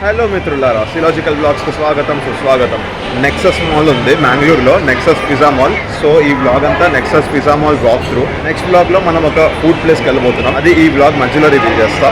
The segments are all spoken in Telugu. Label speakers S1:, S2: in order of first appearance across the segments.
S1: హలో మిత్రులారా, సిలాజికల్ బ్లాగ్స్కి స్వాగతం సుస్వాగతం. నెక్సస్ మాల్ ఉంది మ్యాంగ్లూర్లో, నెక్సస్ పిజ్జా మాల్. సో ఈ బ్లాగ్ అంతా Nexus Fiza mall walk through. Next బ్లాగ్లో మనం ఒక ఫుడ్ ప్లేస్కి వెళ్ళబోతున్నాం, అది ఈ బ్లాగ్ మధ్యలో రివ్యూ చేస్తా.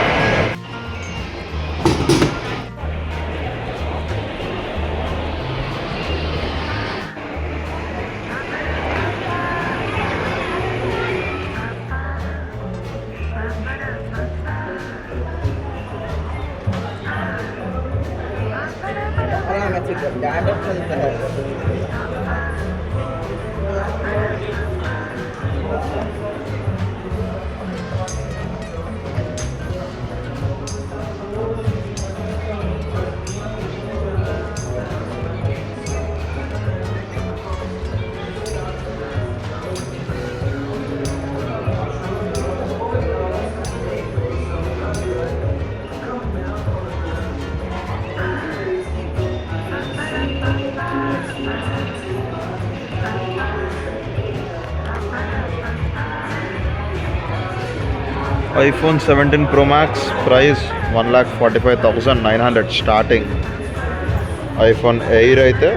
S1: iPhone 17 Pro Max price 1,45,900 starting. iPhone Air అయితే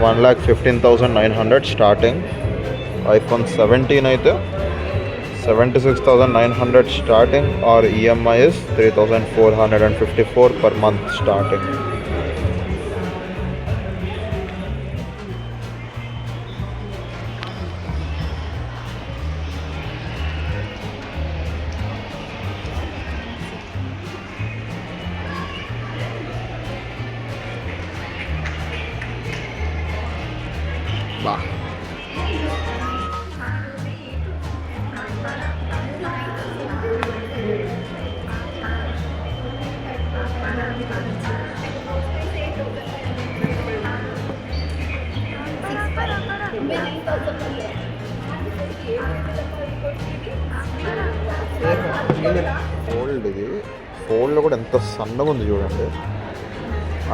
S1: 1,15,900 starting. iPhone 17 అయితే 76,900 starting, or EMI is 3,454 per month starting. Fold, ఇది ఫోల్డ్లో కూడా ఎంత సన్నగా ఉంది చూడండి.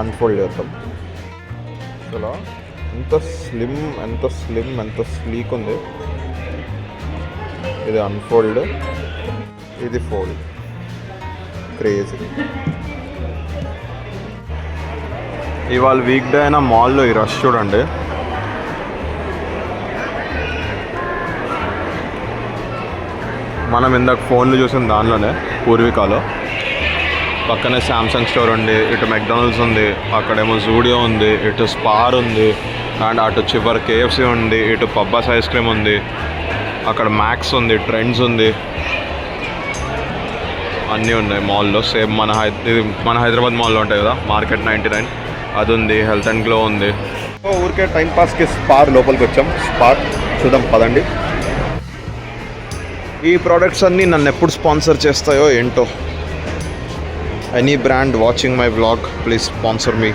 S1: అన్ఫోల్డ్ చేద్దాం. అసలు ఎంత స్లిమ్ స్లీక్ ఉంది. ఇది అన్ఫోల్డ్, ఇది ఫోల్డ్. క్రేజీ. ఇవాళ వీక్ డే అయినా మాల్లో ఈ రష్ చూడండి. మనం ఇందాక ఫోన్లు చూసిన దానిలోనే పూర్వికాలో పక్కనే శాంసంగ్ స్టోర్ ఉంది, ఇటు మెక్డానల్డ్స్ ఉంది, అక్కడేమో జూడియో ఉంది, ఇటు స్పార్ ఉంది, అండ్ అటు చివరి KFC ఉంది, ఇటు పబ్బాస్ ఐస్ క్రీమ్ ఉంది, అక్కడ మ్యాక్స్ ఉంది, ట్రెండ్స్ ఉంది, అన్నీ ఉన్నాయి మాల్లో. సేమ్ మన హైదరాబాద్ మాల్లో ఉంటాయి కదా, మార్కెట్ 99 అది ఉంది, హెల్త్ అండ్ గ్లో ఉంది. ఊరికే టైంపాస్కి స్పార్ లోపలికి వచ్చాం. స్పార్ చూద్దాం పదండి. ఈ ప్రోడక్ట్స్ అన్నీ నన్ను ఎప్పుడు స్పాన్సర్ చేస్తాయో ఏంటో. Any brand watching my vlog, please sponsor me.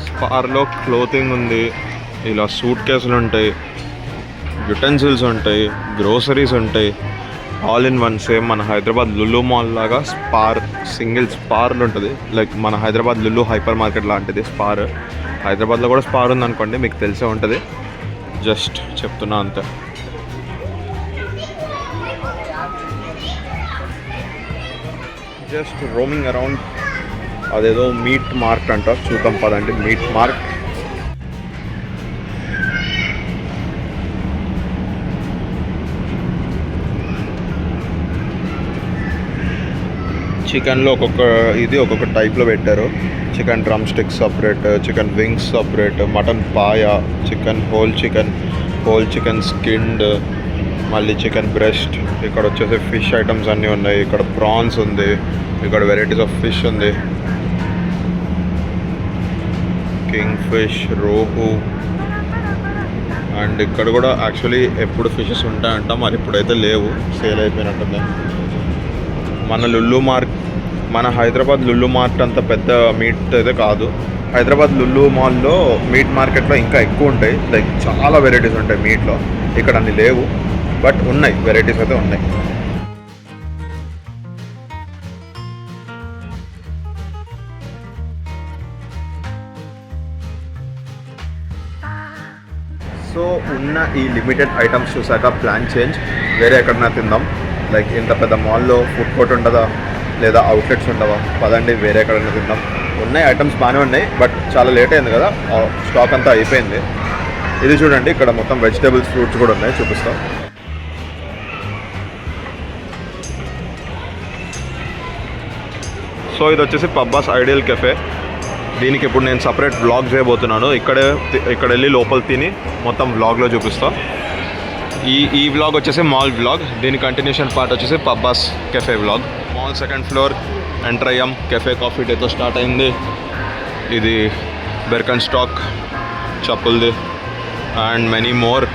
S1: స్పార్లో క్లోతింగ్ ఉంది, ఇలా సూట్ కేసులు ఉంటాయి, యుటెన్సిల్స్ ఉంటాయి, గ్రోసరీస్ ఉంటాయి, ఆల్ ఇన్ వన్. సేమ్ మన హైదరాబాద్ లులు మాల్ లాగా స్పార్ సింగిల్ స్పార్లు ఉంటుంది. లైక్ మన హైదరాబాద్ లులు హైపర్ మార్కెట్ లాంటిది స్పార్. హైదరాబాద్లో కూడా స్పార్ ఉందనుకోండి, మీకు తెలిసే ఉంటుంది. జస్ట్ చెప్తున్నా అంతే. Just roaming around. అదేదో మీట్ మార్ట్ అంట, చూద్దాం పదండి. Meat mart. చికెన్లో ఒక్కొక్క టైప్లో పెట్టారు. Chicken drumsticks separate, chicken wings separate, mutton paya, chicken whole chicken skinned, మళ్ళీ చికెన్ బ్రెస్ట్. ఇక్కడ వచ్చేసి ఫిష్ ఐటమ్స్ అన్నీ ఉన్నాయి. ఇక్కడ ప్రాన్స్ ఉంది, ఇక్కడ వెరైటీస్ ఆఫ్ ఫిష్ ఉంది, కింగ్ ఫిష్, రోహు. అండ్ ఇక్కడ కూడా యాక్చువల్లీ ఎప్పుడు ఫిషెస్ ఉంటాయంట, మరి ఇప్పుడైతే లేవు, సేల్ అయిపోయినట్టుంది. మన హైదరాబాద్ లులు మార్ట్ అంత పెద్ద మీట్ అయితే కాదు. హైదరాబాద్ లులు మాల్లో మీట్ మార్కెట్లో ఇంకా ఎక్కువ ఉంటాయి. లైక్ చాలా వెరైటీస్ ఉంటాయి మీట్లో. ఇక్కడ అన్ని లేవు, బట్ ఉన్నాయి, వెరైటీస్ అయితే ఉన్నాయి. సో ఉన్న ఈ లిమిటెడ్ ఐటమ్స్ చూసాక ప్లాన్ చేంజ్, వేరే ఎక్కడన్నా తిందాం. లైక్ ఇంత పెద్ద మాల్లో ఫుడ్ కోర్ట్ ఉంటుందా, లేదా అవుట్లెట్స్ ఉండవా? పదండి వేరే ఎక్కడైనా తిందాం. ఉన్నాయి ఐటమ్స్ బాగానే ఉన్నాయి, బట్ చాలా లేట్ అయింది కదా, స్టాక్ అంతా అయిపోయింది. ఇది చూడండి, ఇక్కడ మొత్తం వెజిటేబుల్స్, ఫ్రూట్స్ కూడా ఉన్నాయి, చూపిస్తాం. సో ఇది వచ్చేసి పబ్బాస్ ఐడియల్ కెఫే. దీనికి ఇప్పుడు నేను సపరేట్ వ్లాగ్ చేయబోతున్నాను. ఇక్కడ వెళ్ళి లోపల తిని మొత్తం వ్లాగ్లో చూపిస్తా. ఈ వ్లాగ్ వచ్చేసి మాల్ వ్లాగ్. దీని కంటిన్యూషన్ పార్ట్ వచ్చేసి Pabbas cafe vlog. Mall second floor enter అయ్యాం. కెఫే కాఫీ డేతో స్టార్ట్ అయింది. ఇది బెర్కన్ స్టాక్, చెప్పులది అండ్ మెనీ మోర్.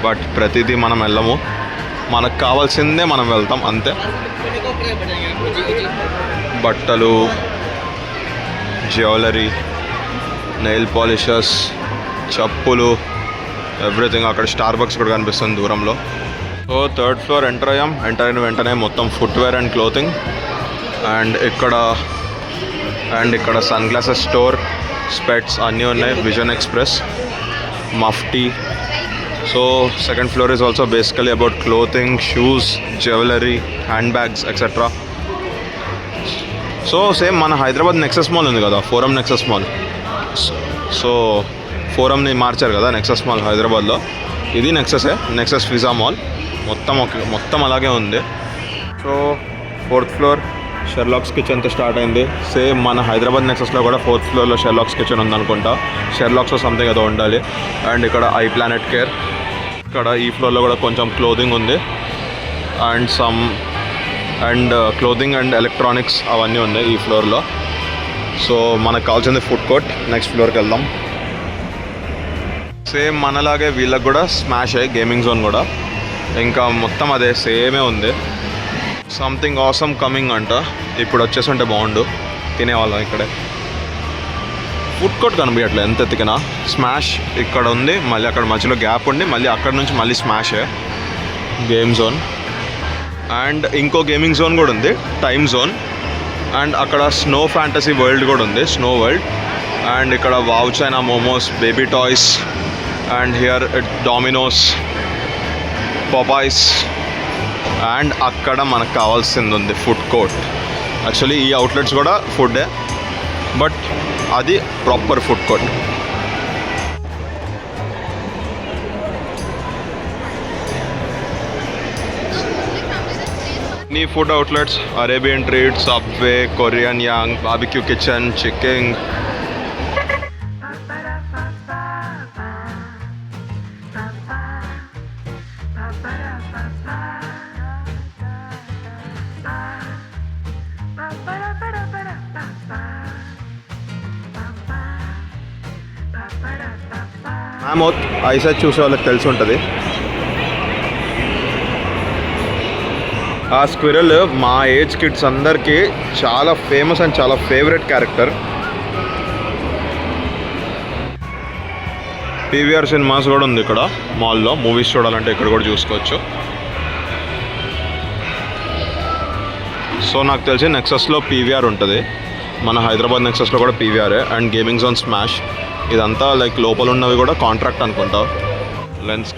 S1: బట్ ప్రతిదీ మనం వెళ్ళము, మనకు కావాల్సిందే మనం వెళ్తాం అంతే. బట్టలు, జ్యువెలరీ, నెయిల్ పాలిషర్స్, చెప్పులు, ఎవ్రీథింగ్. అక్కడ స్టార్ బక్స్ కూడా కనిపిస్తుంది దూరంలో. సో థర్డ్ ఫ్లోర్ ఎంటర్ అయ్యాం. ఎంటర్ అయిన వెంటనే మొత్తం ఫుట్వేర్ అండ్ క్లోతింగ్. అండ్ ఇక్కడ సన్ గ్లాసెస్ స్టోర్, స్పెట్స్ అన్నీ ఉన్నాయి. Vision express, Mufti. So second floor is also basically about clothing, shoes, jewellery, hand bags etcetera. So same మన హైదరాబాద్ నెక్సెస్ మాల్ ఉంది కదా, ఫోరం నెక్సెస్ మాల్. సో ఫోరంని మార్చారు కదా నెక్సెస్ మాల్ హైదరాబాద్లో. ఇది నెక్సెస్ పిజ్జా మాల్. మొత్తం అలాగే ఉంది. సో ఫోర్త్ ఫ్లోర్ షెర్లాక్స్ కిచెన్తో స్టార్ట్ అయింది. సేమ్ మన హైదరాబాద్ నెక్సెస్లో కూడా ఫోర్త్ ఫ్లోర్లో షెర్లాక్స్ కిచెన్ ఉందనుకుంటా. షెర్లాక్స్ సంథింగ్ ఏదో ఉండాలి. అండ్ ఇక్కడ ఐ ప్లానెట్ కేర్. ఇక్కడ ఈ ఫ్లోర్లో కూడా కొంచెం క్లోదింగ్ ఉంది. అండ్ క్లోదింగ్ అండ్ ఎలక్ట్రానిక్స్ అవన్నీ ఉన్నాయి ఈ ఫ్లోర్లో. సో మనకు కావాల్సింది ఫుడ్ కోర్ట్. నెక్స్ట్ ఫ్లోర్కి వెళ్దాం. సేమ్ మనలాగే వీళ్ళకి కూడా స్మాష్ అయ్యి గేమింగ్ జోన్ కూడా ఇంకా మొత్తం అదే సేమే ఉంది. సంథింగ్ ఆసమ్ కమింగ్ అంట. ఇప్పుడు వచ్చేసి ఉంటే బాగుండు, తినేవాళ్ళం ఇక్కడే. ఫుడ్ కోర్ట్ కనిపించట్లేదు ఎంత ఎత్తికినా. స్మాష్ ఇక్కడ ఉంది, మళ్ళీ అక్కడ మధ్యలో గ్యాప్ ఉండి మళ్ళీ అక్కడ నుంచి మళ్ళీ స్మాష్ గేమ్ జోన్. అండ్ ఇంకో గేమింగ్ జోన్ కూడా ఉంది, టైమ్ జోన్. అండ్ అక్కడ స్నో ఫ్యాంటసీ వరల్డ్ కూడా ఉంది, స్నో వరల్డ్. అండ్ ఇక్కడ Wow China momos, baby toys. And here Domino's, Popeyes. And అక్కడ మనకు కావాల్సింది ఉంది ఫుడ్ కోర్ట్. యాక్చువల్లీ ఈ అవుట్లెట్స్ కూడా ఫుడ్డే, బట్ అది ప్రాపర్ ఫుడ్ కోర్ట్. నీ food outlets Arabian treat, Subway, Korean yang, barbecue kitchen, Chicking. Mammoth ఐసెట్ చూసే వాళ్ళకి తెలిసి ఉంటుంది. ఆ స్క్విరల్ మా ఏజ్ కిడ్స్ అందరికీ చాలా ఫేమస్ అండ్ చాలా ఫేవరెట్ క్యారెక్టర్. పీవీఆర్ సినిమాస్ కూడా ఉంది ఇక్కడ మాల్లో. మూవీస్ చూడాలంటే ఇక్కడ కూడా చూసుకోవచ్చు. సో నాకు తెలిసి నెక్సస్లో పీవీఆర్ ఉంటుంది, మన హైదరాబాద్ నెక్సస్లో కూడా PVR. And gaming zone smash. ఇదంతా లైక్ లోపల ఉన్నవి కూడా కాంట్రాక్ట్ అనుకుంటా. లెన్స్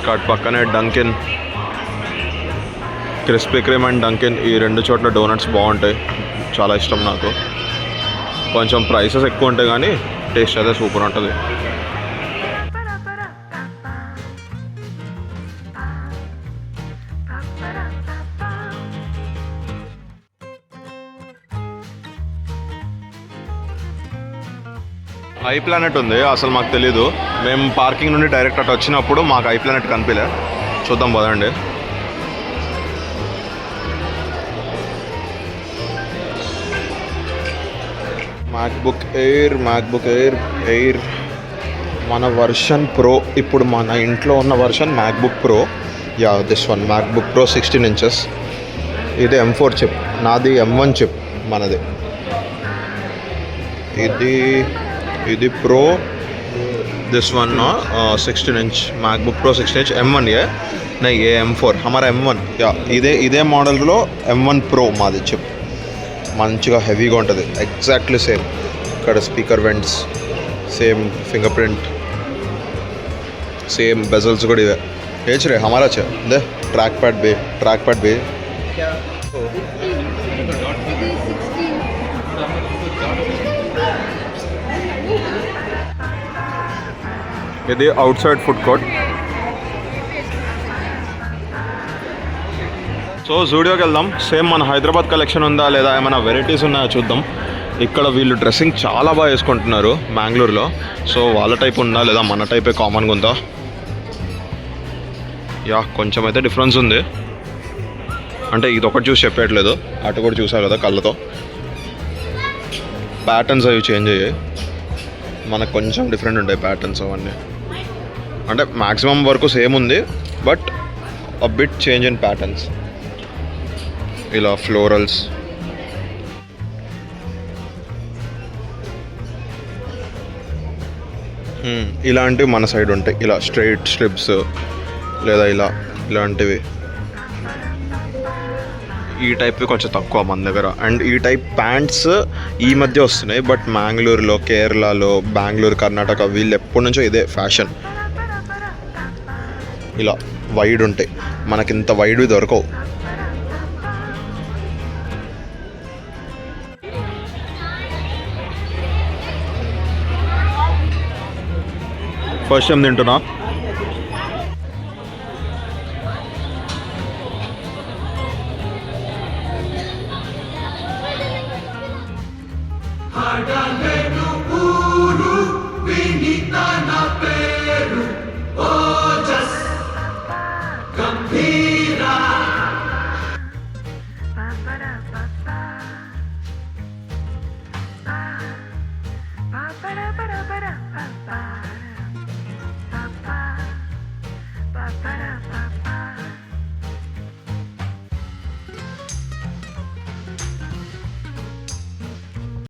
S1: కార్ట్ పక్కనే Dunkin, crispy cream and Dunkin. ఈ రెండు చోట్ల డోనట్స్ బాగుంటాయి, చాలా ఇష్టం నాకు. కొంచెం ప్రైసెస్ ఎక్కువ ఉంటాయి కానీ టేస్ట్ అయితే సూపర్ ఉంటుంది. ఐ ప్లానెట్ ఉంది, అసలు మాకు తెలీదు. మేము పార్కింగ్ నుండి డైరెక్ట్ అటు వచ్చినప్పుడు మాకు ఐ ప్లానెట్ కనిపించలే. చూద్దాం పదండి. మ్యాక్బుక్ ఎయిర్ మన వర్షన్ ప్రో. ఇప్పుడు మన ఇంట్లో ఉన్న version MacBook pro. Yeah, this one MacBook pro 16 inches. ఇది M4 చిప్, నాది M1 చిప్ మనది. ఇది pro, this one 16 inch MacBook pro 16 inch M1 ये नहीं, ये M4 हमारा M1. या ఇదే మోడల్లో M1 Pro మాది చిప్. మంచిగా హెవీగా ఉంటుంది, ఎగ్జాక్ట్లీ సేమ్. ఇక్కడ speaker vents, same finger print, same bezels కూడా ఇవే. ఏచ్ రే हमारा दे ट्रैक पैड बे ఇది outside food court. So జూడియోకి వెళ్దాం. సేమ్ మన హైదరాబాద్ కలెక్షన్ ఉందా లేదా, ఏమైనా వెరైటీస్ ఉన్నాయో చూద్దాం. ఇక్కడ వీళ్ళు డ్రెస్సింగ్ చాలా బాగా వేసుకుంటున్నారు మ్యాంగ్లూర్లో. సో వాళ్ళ టైప్ ఉందా లేదా మన టైపే కామన్గా ఉందా? యా, కొంచెం అయితే డిఫరెన్స్ ఉంది. అంటే ఇది ఒకటి చూసి చెప్పేయట్లేదు, అటు కూడా చూసా కదా కళ్ళతో. ప్యాటర్న్స్ అవి చేంజ్ అయ్యాయి, మనకు కొంచెం డిఫరెంట్ ఉంటాయి ప్యాటర్న్స్ అవన్నీ. అంటే మ్యాక్సిమం వరకు సేమ్ ఉంది, but a bit change in patterns. ఇలా ఫ్లోరల్స్, ఇలాంటివి మన సైడ్ ఉంటాయి. ఇలా స్ట్రైట్ స్ట్రిప్స్ లేదా ఇలాంటివి. ఈ టైప్వి కొంచెం తక్కువ మన దగ్గర. అండ్ ఈ టైప్ ప్యాంట్స్ ఈ మధ్య వస్తున్నాయి, బట్ మ్యాంగ్లూర్లో, కేరళలో, బెంగళూరు, కర్ణాటక వీళ్ళు ఎప్పటి నుంచో ఇదే ఫ్యాషన్. ఇలా వైడ్ ఉంటాయి, మనకి ఇంత వైడ్ దొరకవు. ఫస్ట్ టైం తింటున్నా.